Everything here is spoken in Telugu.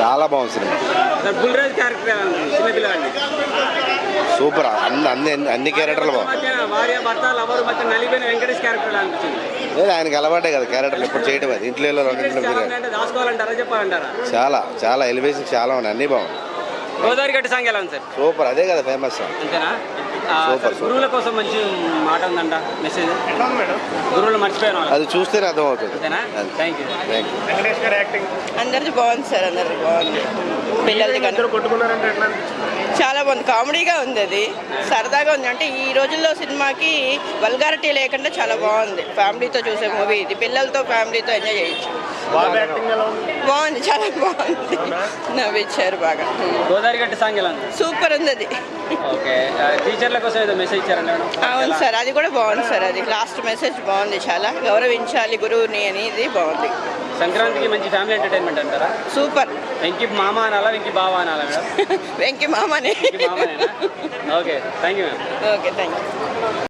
చాలా బాగుంది సినిమా. బుల్రాజ్ క్యారెక్టర్ చిన్నపిల్లవాడిని సూపర్. అన్ని క్యారెక్టర్లు బాగుంది. భార్య భర్త లవర్ మధ్య నలిపోయిన వెంకటేష్ క్యారెక్టర్ అనిపించింది. లేదు, ఆయనకి అలవాటే కదా క్యారెక్టర్లు ఎప్పుడు చేయడం. అది ఇంట్లో దాచుకోవాలంటారా చెప్పాలంటారా? చాలా చాలా ఎలివేషన్ చాలా ఉన్నాయి, అన్నీ బాగుంది. గోదావరి గట్టి సాంగ్ ఎలా ఉంది సార్? సూపర్, అదే కదా ఫేమస్. అంతేనా? సూపర్. గురువుల కోసం మంచి మాట ఉందంట, మెసేజ్. గురువులు మర్చిపోయాను, అది చూస్తేనే అర్థం అవుతుంది. అంతేనా? Thank you. అందరిది బాగుంది సార్, అందరిది బాగుంది. పిల్లలది చాలా బాగుంది, కామెడీగా ఉంది, అది సరదాగా ఉంది. అంటే ఈ రోజుల్లో సినిమాకి వల్గారిటీ లేకుండా చాలా బాగుంది. ఫ్యామిలీతో చూసే మూవీ ఇది, పిల్లలతో ఫ్యామిలీతో ఎంజాయ్ చేయొచ్చు. బాగుంది, చాలా బాగుంది, నవ్విచ్చారు బాగా. గోదావరి గట్టి సాంగ్ ఎలా ఉంది? సూపర్ ఉంది అది. ఓకే, టీచర్ల కోసం ఏదో మెసేజ్ ఇచ్చారండి. అవును సార్, అది కూడా బాగుంది సార్. అది లాస్ట్ మెసేజ్ బాగుంది, చాలా గౌరవించాలి గురువుని అనేది బాగుంది. సంక్రాంతికి మంచి ఫ్యామిలీ ఎంటర్టైన్మెంట్ అంటారా? సూపర్. వెంకీ మామ అనాలా, వెంకీ బావ అనాలా మేడం? వెంకీ మామనే. Okay, thank you ma'am. Okay, thank you.